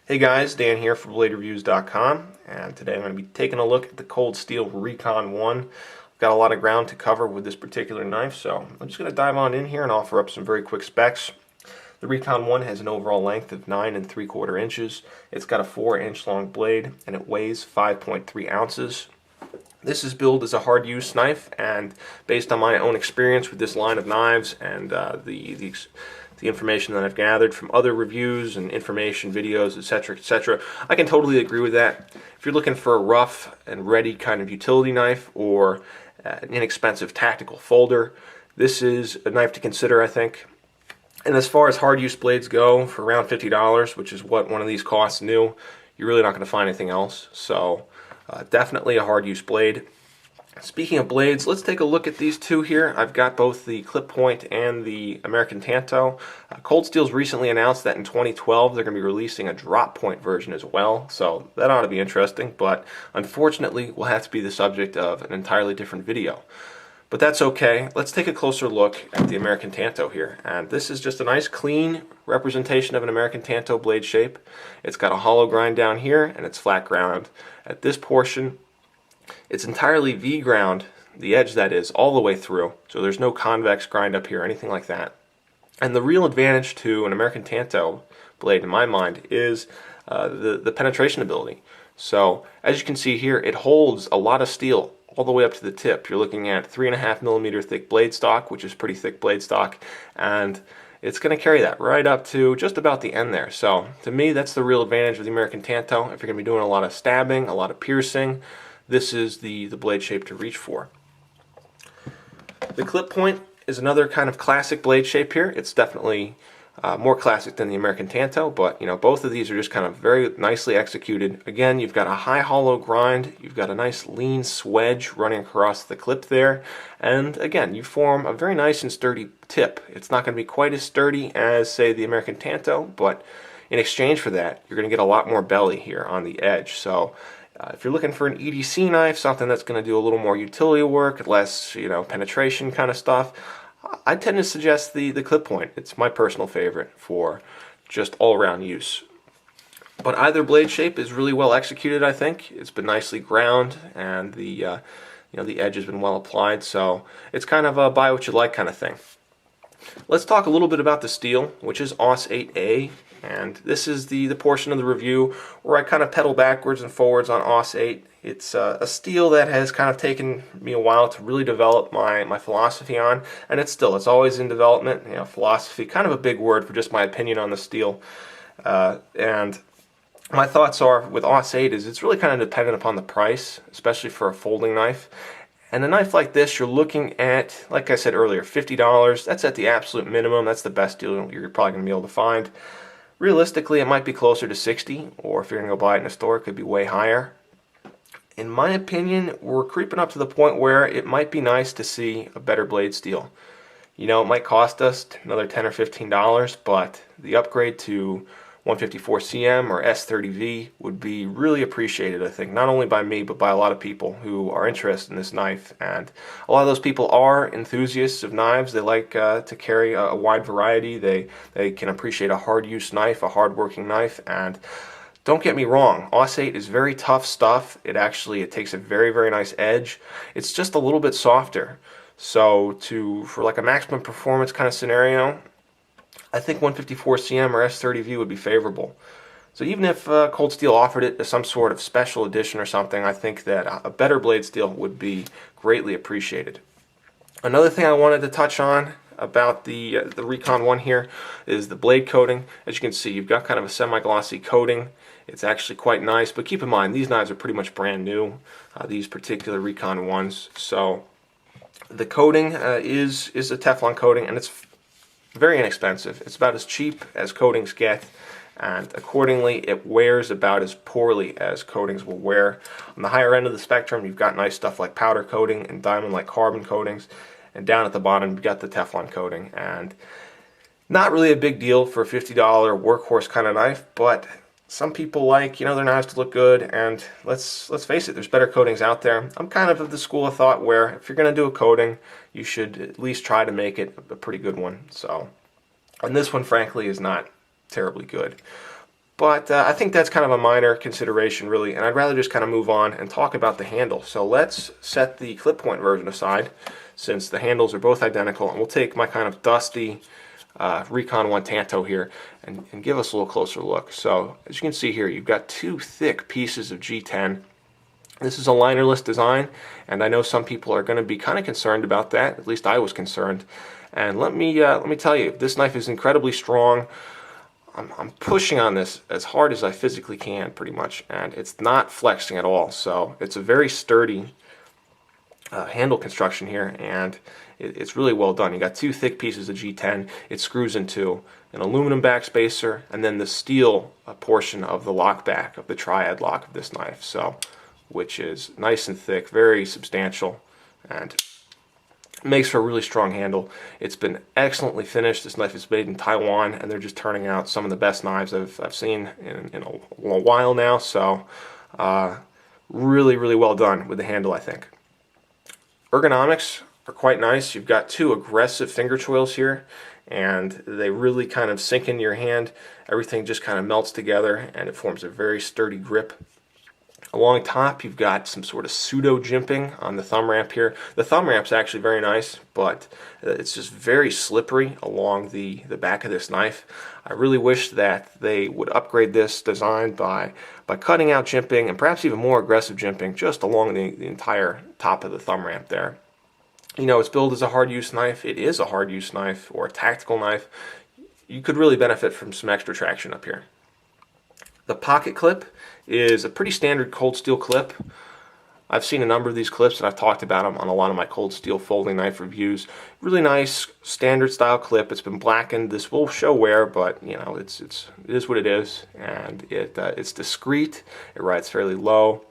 Hey guys, Dan here for BladeReviews.com, and today I'm going to be taking a look at the Cold Steel Recon 1. I've got a lot of ground to cover with this particular knife, so I'm just going to dive on in here and offer up some very quick specs. The Recon 1 has an overall length of 9 3/4 inches. It's got a 4-inch long blade, and it weighs 5.3 ounces. This is billed as a hard use knife, and based on my own experience with this line of knives and the information that I've gathered from other reviews and information videos, etc., I can totally agree with that. If you're looking for a rough and ready kind of utility knife or an inexpensive tactical folder, this is a knife to consider, I think. And as far as hard use blades go, for around $50, which is what one of these costs new, you're really not going to find anything else. So definitely a hard use blade. Speaking of blades, let's take a look at these two here. I've got both the clip point and the American Tanto. Cold Steel's recently announced that in 2012 they're going to be releasing a drop point version as well, so that ought to be interesting, but unfortunately will have to be the subject of an entirely different video. But that's okay. Let's take a closer look at the American Tanto here. And this is just a nice clean representation of an American Tanto blade shape. It's got a hollow grind down here and it's flat ground at this portion. It's entirely V-ground, the edge that is, all the way through, so there's no convex grind up here or anything like that. And the real advantage to an American Tanto blade, in my mind, is the penetration ability. So, as you can see here, it holds a lot of steel all the way up to the tip. You're looking at 3.5mm thick blade stock, which is pretty thick blade stock, and it's going to carry that right up to just about the end there. So, to me, that's the real advantage of the American Tanto. If you're going to be doing a lot of stabbing, a lot of piercing, this is the blade shape to reach for. The clip point is another kind of classic blade shape here. It's definitely more classic than the American Tanto, but you know, both of these are just kind of very nicely executed. Again, you've got a high hollow grind, you've got a nice lean swedge running across the clip there, and again, you form a very nice and sturdy tip. It's not going to be quite as sturdy as, say, the American Tanto, but in exchange for that, you're going to get a lot more belly here on the edge. So if you're looking for an EDC knife, something that's going to do a little more utility work, less, penetration kind of stuff, I tend to suggest the clip point. It's my personal favorite for just all-around use. But either blade shape is really well executed, I think. It's been nicely ground, and the edge has been well applied, so it's kind of a buy what you like kind of thing. Let's talk a little bit about the steel, which is AUS 8A. And this is the portion of the review where I kind of pedal backwards and forwards on AUS 8. It's a steel that has kind of taken me a while to really develop my philosophy on, and it's always in development. Philosophy, kind of a big word for just my opinion on the steel. And my thoughts are with AUS 8 is it's really kind of dependent upon the price, especially for a folding knife. And a knife like this, you're looking at, like I said earlier, $50. That's at the absolute minimum. That's the best deal you're probably going to be able to find. Realistically, it might be closer to $60, or if you're going to go buy it in a store, it could be way higher. In my opinion, we're creeping up to the point where it might be nice to see a better blade steel. It might cost us another $10 or $15, but the upgrade to 154cm or S30V would be really appreciated, I think, not only by me, but by a lot of people who are interested in this knife. And a lot of those people are enthusiasts of knives. They like to carry a wide variety. They can appreciate a hard-use knife, a hard-working knife, and don't get me wrong, AUS 8 is very tough stuff. It takes a very, very nice edge. It's just a little bit softer. So for like a maximum performance kind of scenario, I think 154cm or S30V would be favorable. So even if Cold Steel offered it as some sort of special edition or something, I think that a better blade steel would be greatly appreciated. Another thing I wanted to touch on about the Recon 1 here is the blade coating. As you can see, you've got kind of a semi-glossy coating. It's actually quite nice, but keep in mind, these knives are pretty much brand new, these particular Recon 1s. So the coating is a Teflon coating, and it's very inexpensive. It's about as cheap as coatings get, and accordingly it wears about as poorly as coatings will wear. On the higher end of the spectrum, you've got nice stuff like powder coating and diamond-like carbon coatings, and down at the bottom you've got the Teflon coating. And not really a big deal for a $50 workhorse kind of knife, but some people like, their knives to look good, and let's face it, there's better coatings out there. I'm kind of the school of thought where if you're going to do a coating, you should at least try to make it a pretty good one. So, and this one, frankly, is not terribly good. But I think that's kind of a minor consideration, really, and I'd rather just kind of move on and talk about the handle. So let's set the clip point version aside, since the handles are both identical, and we'll take my kind of dusty Recon 1 Tanto here and give us a little closer look. So as you can see here, you've got two thick pieces of G10. This is a linerless design, and I know some people are going to be kind of concerned about that. At least I was concerned. And let me tell you, this knife is incredibly strong. I'm pushing on this as hard as I physically can, pretty much, and it's not flexing at all. So it's a very sturdy handle construction here, and it's really well done. You got two thick pieces of G10. It screws into an aluminum backspacer, and then the steel portion of the lock back of the triad lock of this knife. So, which is nice and thick, very substantial, and makes for a really strong handle. It's been excellently finished. This knife is made in Taiwan, and they're just turning out some of the best knives I've seen in a while now. So really, really well done with the handle, I think. Ergonomics are quite nice. You've got two aggressive finger choils here, and they really kind of sink into your hand. Everything just kind of melts together, and it forms a very sturdy grip. Along top, you've got some sort of pseudo jimping on the thumb ramp here. The thumb ramp's actually very nice, but it's just very slippery along the back of this knife. I really wish that they would upgrade this design by cutting out jimping, and perhaps even more aggressive jimping just along the entire top of the thumb ramp there. You know, it's billed as a hard-use knife. It is a hard-use knife, or a tactical knife. You could really benefit from some extra traction up here. The pocket clip is a pretty standard cold steel clip. I've seen a number of these clips, and I've talked about them on a lot of my cold steel folding knife reviews. Really nice standard style clip. It's been blackened. This will show wear, but you know, it is what it is, and it's discreet. It rides fairly low.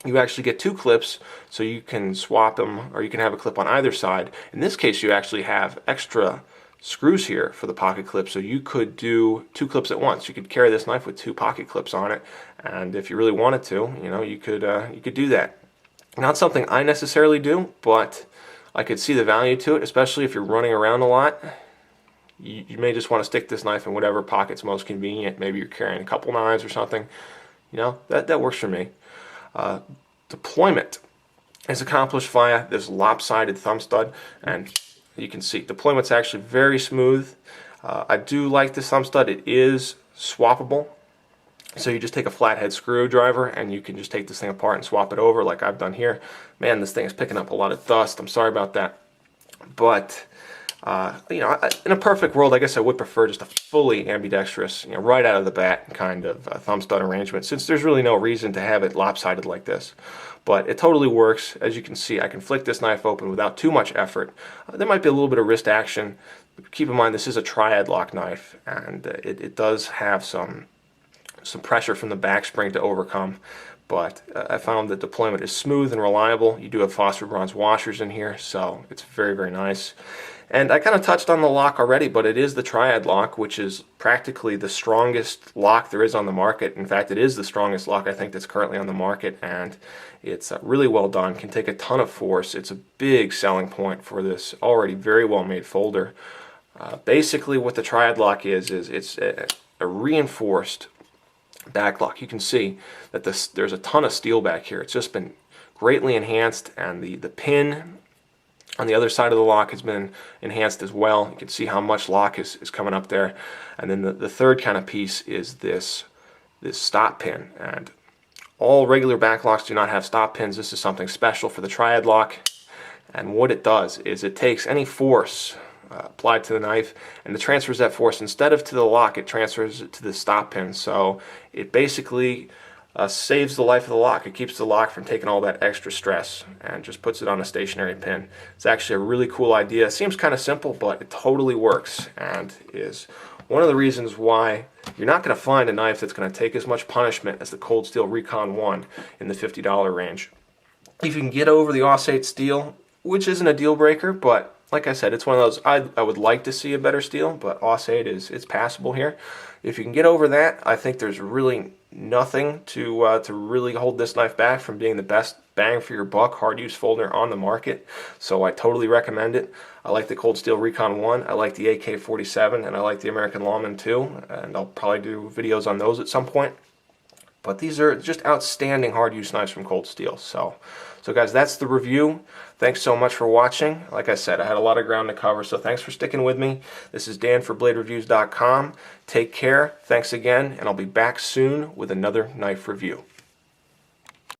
You actually get two clips, so you can swap them, or you can have a clip on either side. In this case, you actually have extra screws here for the pocket clip, so you could do two clips at once. You could carry this knife with two pocket clips on it, and if you really wanted to, you know, you could do that. Not something I necessarily do, but I could see the value to it, especially if you're running around a lot. You may just want to stick this knife in whatever pocket's most convenient. Maybe you're carrying a couple knives or something. You know, that works for me. Deployment is accomplished via this lopsided thumb stud, and you can see deployment's actually very smooth. I do like this thumb stud. It is swappable. So you just take a flathead screwdriver and you can just take this thing apart and swap it over like I've done here. Man, this thing is picking up a lot of dust. I'm sorry about that. But, you know, in a perfect world, I guess I would prefer just a fully ambidextrous, you know, right out of the bat kind of thumb stud arrangement, since there's really no reason to have it lopsided like this. But it totally works. As you can see, I can flick this knife open without too much effort. There might be a little bit of wrist action. Keep in mind, this is a triad lock knife, and it does have some pressure from the back spring to overcome, but I found that deployment is smooth and reliable. You do have phosphor bronze washers in here, so it's very, very nice. And I kind of touched on the lock already, but it is the triad lock, which is practically the strongest lock there is on the market. In fact, it is the strongest lock I think that's currently on the market, and it's really well done, can take a ton of force. It's a big selling point for this already very well made folder. Basically what the triad lock is it's a reinforced back lock. You can see that there's a ton of steel back here. It's just been greatly enhanced, and the pin on the other side of the lock has been enhanced as well. You can see how much lock is coming up there. And then the third kind of piece is this stop pin. And all regular back locks do not have stop pins. This is something special for the triad lock. And what it does is it takes any force applied to the knife, and it transfers that force, instead of to the lock, it transfers it to the stop pin. So it basically saves the life of the lock. It keeps the lock from taking all that extra stress and just puts it on a stationary pin. It's actually a really cool idea. It seems kind of simple, but it totally works, and is one of the reasons why you're not going to find a knife that's going to take as much punishment as the Cold Steel Recon 1 in the $50 range. If you can get over the Aussate steel, which isn't a deal breaker, but like I said, it's one of those, I would like to see a better steel, but Aussate it's passable here. If you can get over that, I think there's really nothing to really hold this knife back from being the best bang for your buck hard use folder on the market. So I totally recommend it. I like the Cold Steel Recon 1, I like the AK-47, and I like the American Lawman 2, and I'll probably do videos on those at some point. But these are just outstanding hard use knives from Cold Steel. So guys, that's the review. Thanks so much for watching. Like I said, I had a lot of ground to cover, so thanks for sticking with me. This is Dan for BladeReviews.com. Take care, thanks again, and I'll be back soon with another knife review.